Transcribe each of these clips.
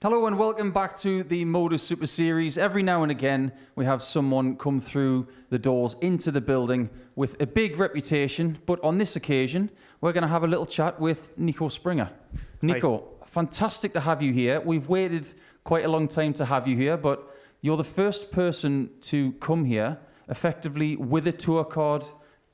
Hello and welcome back to the MODUS Super Series. Every now and again, we have someone come through the doors into the building with a big reputation, but on this occasion, we're going to have a little chat with Niko Springer. Niko, fantastic to have you here. We've waited quite a long time to have you here, but you're the first person to come here effectively with a tour card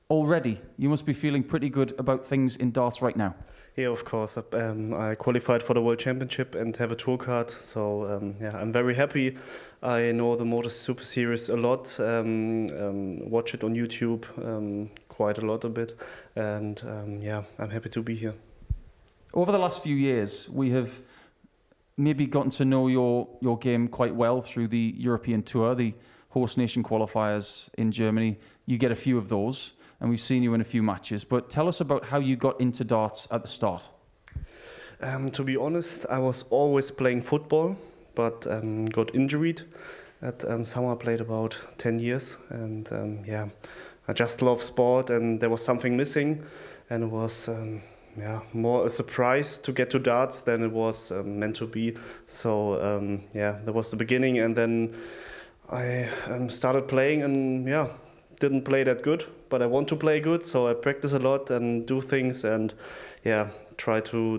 already. You must be feeling pretty good about things in darts right now. Yeah, of course. I qualified for the World Championship and have a tour card, so yeah, I'm very happy. I know the MODUS Super Series a lot, watch it on YouTube quite a lot a bit, and yeah, I'm happy to be here. Over the last few years, we have maybe gotten to know your game quite well through the European Tour, the host nation qualifiers in Germany. You get a few of those, and we've seen you in a few matches. But tell us about how you got into darts at the start. To be honest, I was always playing football, but got injured. At summer, I played about 10 years, and yeah, I just love sport, and there was something missing, and it was yeah, more a surprise to get to darts than it was meant to be. So yeah, that was the beginning, and then I started playing, and yeah, didn't play that good, but I want to play good, so I practice a lot and do things, and yeah, try to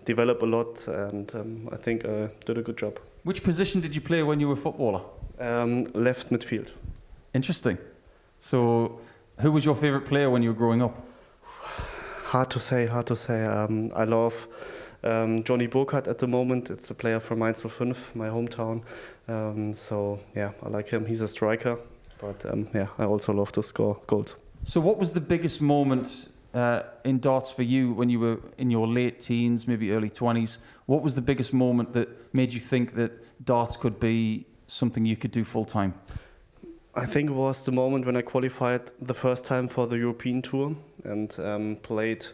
develop a lot, and I think I did a good job. Which position did you play when you were a footballer? Left midfield. Interesting. So, who was your favourite player when you were growing up? Hard to say. I love Johnny Burkhardt at the moment. It's a player from Mainz 05, my hometown. So yeah, I like him. He's a striker. But yeah, I also love to score goals. So what was the biggest moment in darts for you when you were in your late teens, maybe early 20s? What was the biggest moment that made you think that darts could be something you could do full time? I think it was the moment when I qualified the first time for the European Tour and played,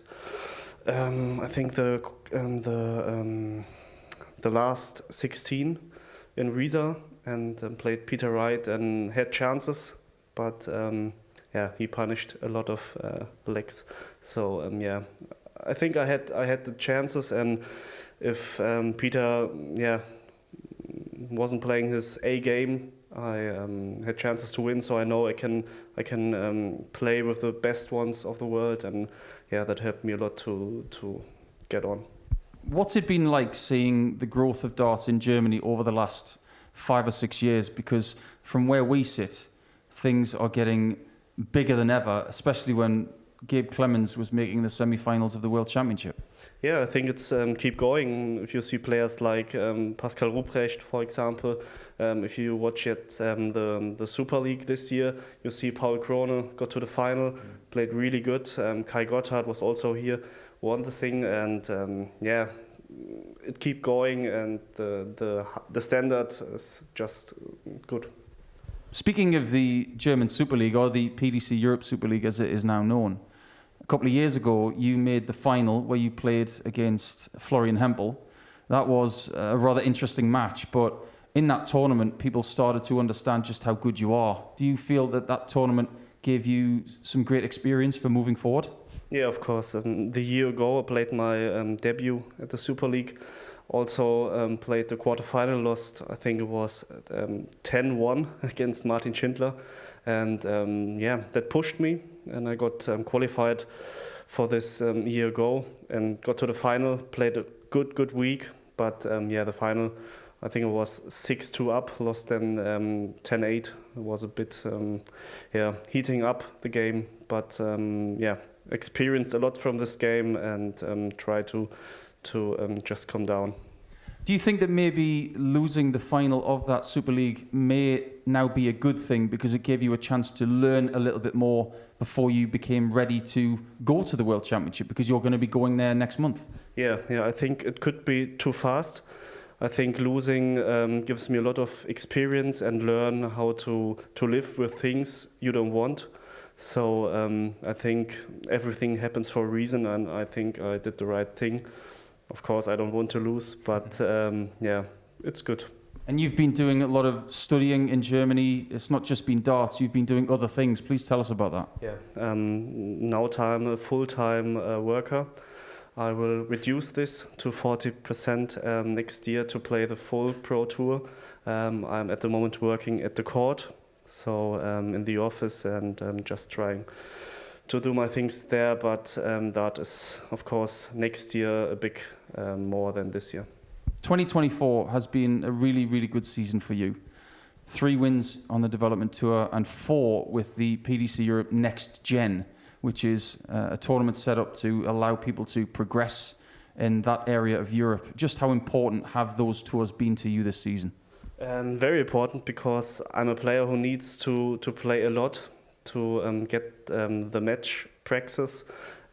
I think the last 16 in Riesa, and played Peter Wright and had chances, but yeah, he punished a lot of legs. So yeah, I think I had the chances, and if Peter wasn't playing his A game, I had chances to win. So I know I can play with the best ones of the world, and yeah, that helped me a lot to get on. What's it been like seeing the growth of darts in Germany over the last 5 or 6 years? Because from where we sit, things are getting bigger than ever, especially when Gabe Clemens was making the semi-finals of the World Championship. Yeah, I think it's keep going. If you see players like Pascal Ruprecht, for example, if you watch it, the Super League this year, you see Paul Krone got to the final, played really good. Kai Gotthard was also here, won the thing, and yeah, it keep going, and the standard is just good. Speaking of the German Super League, or the PDC Europe Super League as it is now known, a couple of years ago you made the final where you played against Florian Hempel. That was a rather interesting match, but in that tournament people started to understand just how good you are. Do you feel that that tournament gave you some great experience for moving forward? Yeah, of course. The year ago I played my debut at the Super League. Also played the quarterfinal, lost, I think it was 10-1 against Martin Schindler. And yeah, that pushed me, and I got qualified for this year ago and got to the final, played a good week. But yeah, the final, I think it was 6-2 up, lost then 10-8. It was a bit yeah, heating up the game, but yeah, experienced a lot from this game, and try to just come down. Do you think that maybe losing the final of that Super League may now be a good thing, because it gave you a chance to learn a little bit more before you became ready to go to the World Championship, because you're going to be going there next month? Yeah, I think it could be too fast. I think losing gives me a lot of experience and learn how to live with things you don't want. So I think everything happens for a reason, and I think I did the right thing. Of course, I don't want to lose, but yeah, it's good. And you've been doing a lot of studying in Germany. It's not just been darts, you've been doing other things. Please tell us about that. Yeah, now I'm a full-time worker. I will reduce this to 40% next year to play the full Pro Tour. I'm at the moment working at the court, so in the office, and just trying to do my things there, but that is, of course, next year a big more than this year. 2024 has been a really, really good season for you. 3 wins on the development tour and 4 with the PDC Europe Next Gen, which is a tournament set up to allow people to progress in that area of Europe. Just how important have those tours been to you this season? Very important, because I'm a player who needs to play a lot to get the match practice.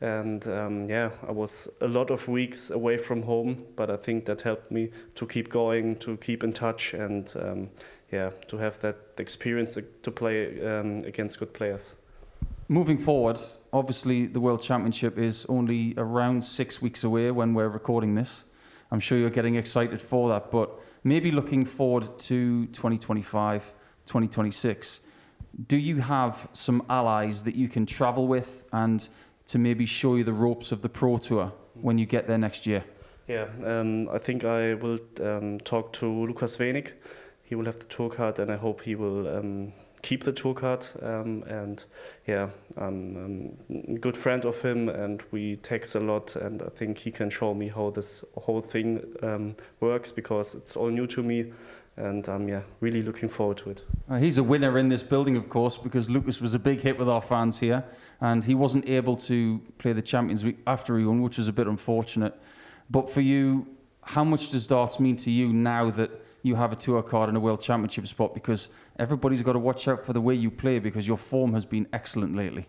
And I was a lot of weeks away from home, but I think that helped me to keep going, to keep in touch, and to have that experience to play against good players. Moving forward, obviously the World Championship is only around 6 weeks away when we're recording this. I'm sure you're getting excited for that, but maybe looking forward to 2025, 2026, do you have some allies that you can travel with and to maybe show you the ropes of the Pro Tour when you get there next year? Yeah, I think I will talk to Lukas Wenig. He will have the tour card, and I hope he will keep the tour card. I'm a good friend of him, and we text a lot, and I think he can show me how this whole thing works, because it's all new to me, and I'm really looking forward to it. He's a winner in this building, of course, because Lucas was a big hit with our fans here, and he wasn't able to play the Champions Week after he won, which was a bit unfortunate. But for you, how much does darts mean to you now that you have a tour card and a World Championship spot? Because everybody's got to watch out for the way you play, because your form has been excellent lately.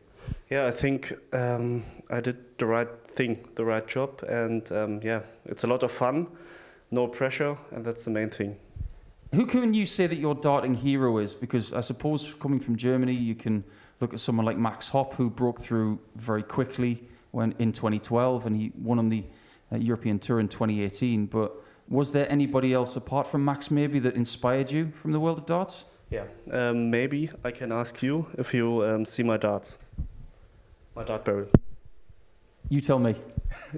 Yeah, I think I did the right thing, the right job, and it's a lot of fun, no pressure, and that's the main thing. Who can you say that your darting hero is? Because I suppose coming from Germany, you can look at someone like Max Hopp, who broke through very quickly when in 2012, and he won on the European Tour in 2018. But was there anybody else apart from Max maybe that inspired you from the world of darts? Yeah, maybe I can ask you if you see my darts, my dart barrel. You tell me.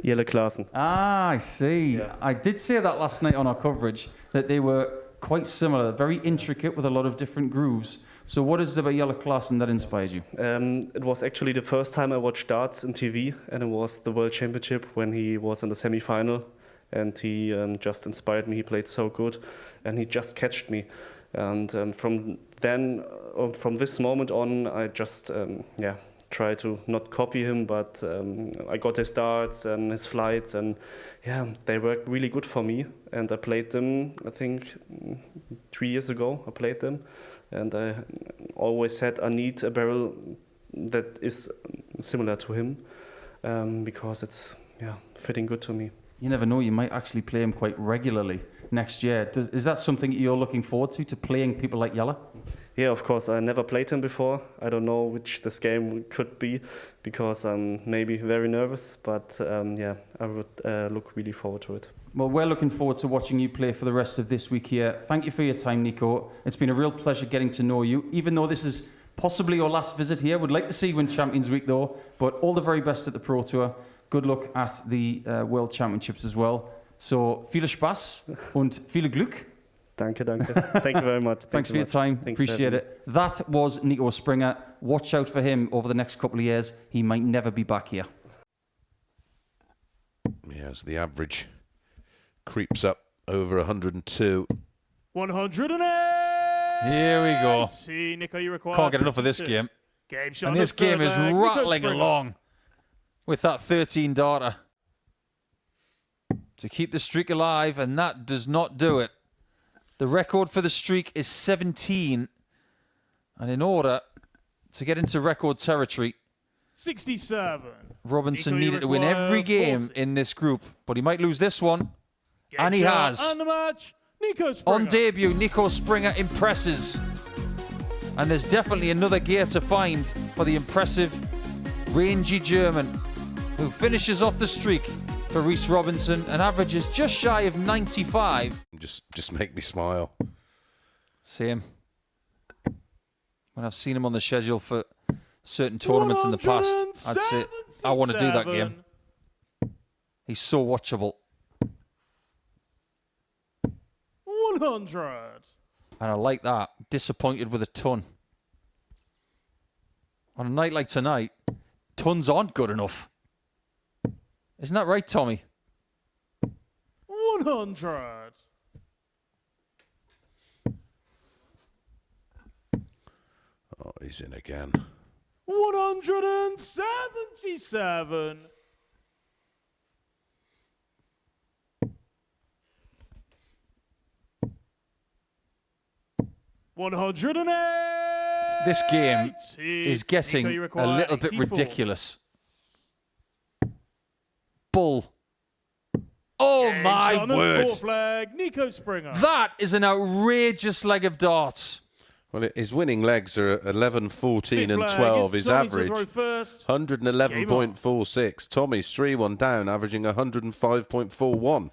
Jelle Klaassen. Ah, I see. Yeah. I did say that last night on our coverage, that they were quite similar, very intricate with a lot of different grooves. So what is it about Jelle Klaassen that inspires you? It was actually the first time I watched darts on TV, and it was the World Championship when he was in the semi-final, and he just inspired me. He played so good, and he just catched me. And from this moment on, I just try to not copy him, but I got his darts and his flights, and they worked really good for me. And I played them, I think 3 years ago I played them, and I always said I need a barrel that is similar to him, because it's fitting good to me. You never know, you might actually play him quite regularly next year. Is that something you're looking forward to playing people like Jelle? Yeah, of course. I never played him before. I don't know which this game could be, because I'm maybe very nervous, but I would look really forward to it. Well, we're looking forward to watching you play for the rest of this week here. Thank you for your time, Niko. It's been a real pleasure getting to know you, even though this is possibly your last visit here. Would like to see you win Champions Week though, but all the very best at the Pro Tour. Good luck at the World Championships as well. So, viel Spaß und viel Glück. Danke. Thank you very much. Thanks for your time. Appreciate it. That was Niko Springer. Watch out for him over the next couple of years. He might never be back here. Yeah, as the average creeps up over 102. 108! Here we go. See, Niko, you require. Can't get enough of this game. And this game is rattling along with that 13 darter to keep the streak alive, and that does not do it. The record for the streak is 17, and in order to get into record territory, 67. Robinson Niko, needed to win every game 40. in this group, but he might lose this one, Game and he shot has. And the match, Niko Springer. On debut, Niko Springer impresses. And there's definitely another gear to find for the impressive, rangy German who finishes off the streak for Reece Robinson and averages just shy of 95. Just make me smile. Same. When I've seen him on the schedule for certain tournaments in the past, I'd say I want to do that game. He's so watchable. 100. And I like that. Disappointed with a ton. On a night like tonight, tons aren't good enough. Isn't that right, Tommy? 100. Oh, he's in again. 177. 180. This game is getting Niko, you a require little bit 84. ridiculous. Bull. Oh Game my shot on the word. fourth leg, Niko Springer. That is an outrageous leg of darts. Well, his winning legs are 11, 14 Fifth and leg, 12. it's His Tommy to average, throw first. 111.46. Tommy's 3-1 down, averaging 105.41.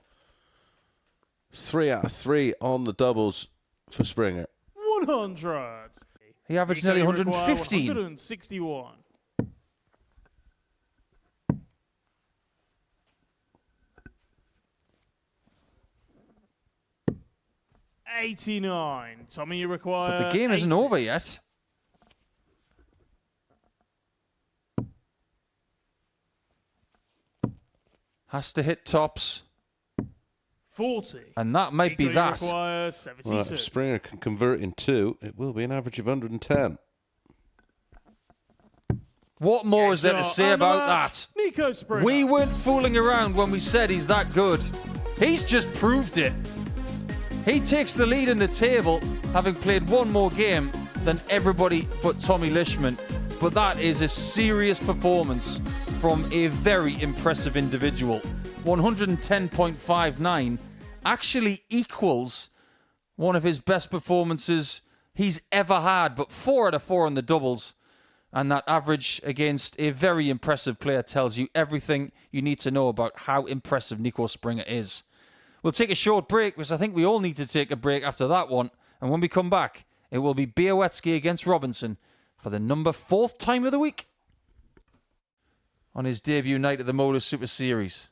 3 out of 3 on the doubles for Springer. 100. He averaged Niko, nearly you require 115. 161. 89. Tommy, you require. But the game isn't 80. over yet. Has to hit tops. 40. And that might be Niko, you that. require 72. Well, if Springer can convert in 2, it will be an average of 110. What more Game is there to shot say on the about match, that? Niko Springer. We weren't fooling around when we said he's that good. He's just proved it. He takes the lead in the table, having played one more game than everybody but Tommy Lishman. But that is a serious performance from a very impressive individual. 110.59 actually equals one of his best performances he's ever had, but 4 out of 4 on the doubles. And that average against a very impressive player tells you everything you need to know about how impressive Niko Springer is. We'll take a short break, because I think we all need to take a break after that one. And when we come back, it will be Białecki against Robinson for the number 4th time of the week on his debut night at the MODUS Super Series.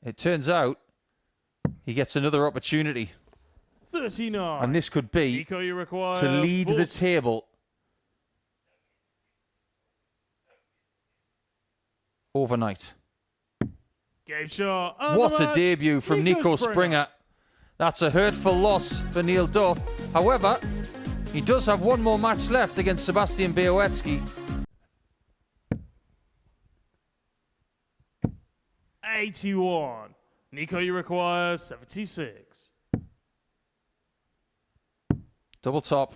It turns out he gets another opportunity. 39. And this could be Niko, you require to lead 40. the table overnight. Game shot. on What the a match, debut from Niko Springer. That's a hurtful loss for Neil Duff. However, he does have one more match left against Sebastian Białecki. 81. Niko, you require 76. Double top.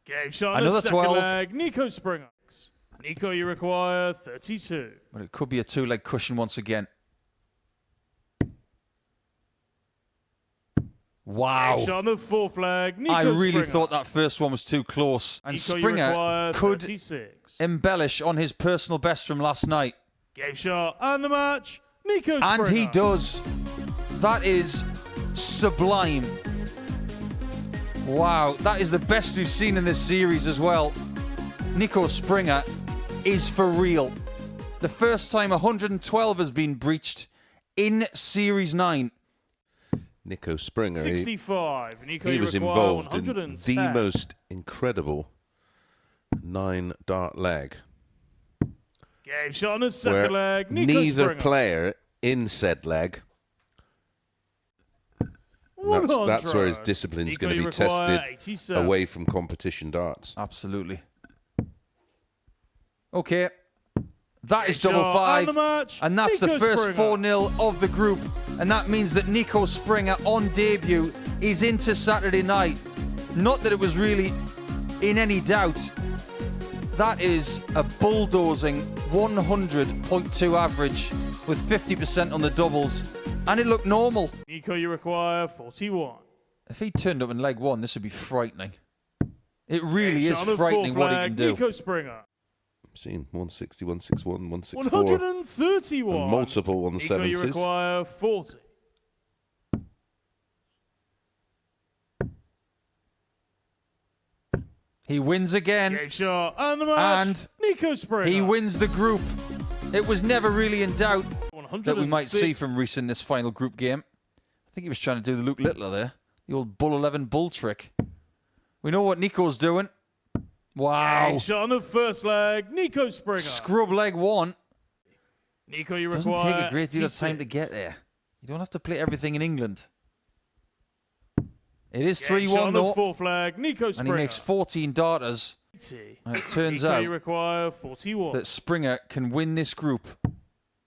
Game shot. on Another the second 12. leg, Niko Springer. Niko, you require 32. But it could be a 2-leg cushion once again. Wow. Game shot on the fourth leg, Niko I really Springer. thought that first one was too close. And Niko, you Springer require could 36. embellish on his personal best from last night. Game shot and the match, Niko Springer. And he does. That is sublime. Wow, that is the best we've seen in this series as well. Niko Springer is for real. The first time 112 has been breached in Series 9. Niko Springer, he 65. Niko, he you was require involved in 110. the most incredible 9-dart leg, Game shot on the where second leg, Niko neither Springer. player in said leg. That's where his discipline is Niko, going to you be require tested 87. away from competition darts. Absolutely. Okay. That is Game double shot five. and the match, And that's the Niko first Springer. 4-0 of the group. And that means that Niko Springer on debut is into Saturday night. Not that it was really in any doubt. That is a bulldozing 100.2 average with 50% on the doubles. And it looked normal. Niko, you require 41. If he turned up in leg one, this would be frightening. It really Game is shot on the frightening fourth what he leg, can do. Niko Springer. I've seen 160, 161, 164, 131. and multiple Niko, you 170s. require 40. He wins again. Game shot and the match. Niko Springer. He wins the group. It was never really in doubt that we might see 106. from Reese in this final group game. I think he was trying to do the Luke Littler there. The old Bull 11 bull trick. We know what Niko's doing. Wow. Game shot on the first leg. Niko Springer. Scrub leg 1. Niko, you Doesn't require take a great deal of time to T6. get there. You don't have to play everything in England. It is Game shot 3-1 on the though. fourth leg. Niko And Springer. he makes 14 darters. And it turns Niko, out you require 41. that Springer can win this group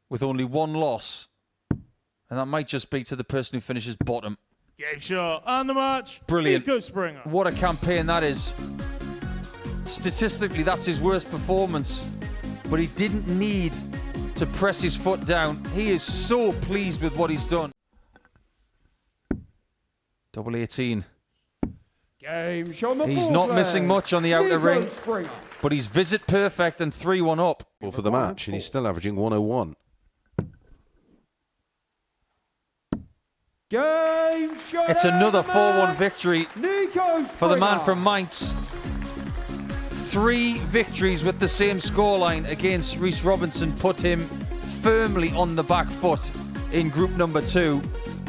with only 1 loss. And that might just be to the person who finishes bottom. Game shot and the match. Brilliant. Niko Springer. What a campaign that is. Statistically, that's his worst performance. But he didn't need to press his foot down. He is so pleased with what he's done. Double 18. Game shot on the He's fourth not leg. missing much on the outer Niko ring, Springer. but he's visit perfect and 3-1 up. Well, for the match, and he's still averaging 101. Game shot. It's and another the 4-1 match. victory Niko for the man Springer. from Mainz. 3 victories with the same scoreline against Reese Robinson put him firmly on the back foot in group number 2.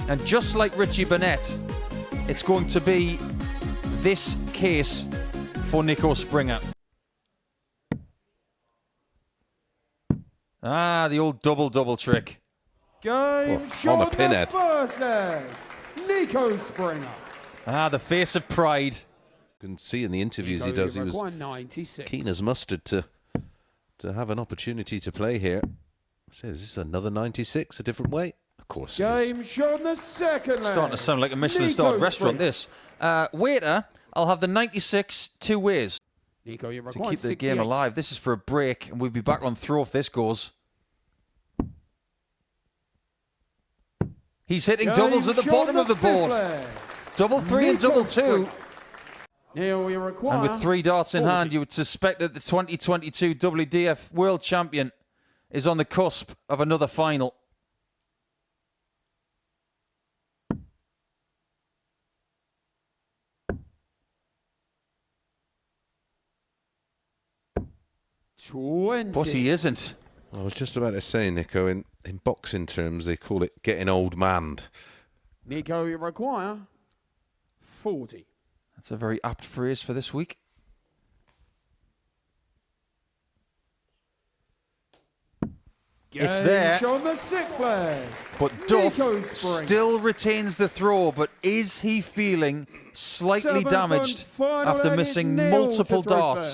And just like Richie Burnett, it's going to be this case for Niko Springer. Ah, the old double trick. Game Oh, shot on the on the pinhead. first leg. Niko Springer. Ah, the face of pride. Didn't see in the interviews Niko, he does. He you was require 96. keen as mustard to have an opportunity to play here. So is this another 96, a different way? Of course it is. Game shot on the second leg. Starting to sound like a Michelin Niko starred restaurant, Springer. this. Waiter, I'll have the 96 2 ways Niko, you to require keep the 68. game alive. This is for a break, and we'll be back on throw if this goes. He's hitting Game doubles at the shot bottom on of the fifth board. leg. Double 3 and Niko double 2. Springer. Neil, you require And with 3 darts in 40. hand, you would suspect that the 2022 WDF World Champion is on the cusp of another final. But he isn't. I was just about to say, Nico, in boxing terms, they call it getting old manned. Niko, you require 40. That's a very apt phrase for this week. It's Game there. shot on the sixth leg. But Duff Niko Springer. still retains the throw, but is he feeling slightly Seventh and damaged final after leg is missing nil to multiple throw darts? fair.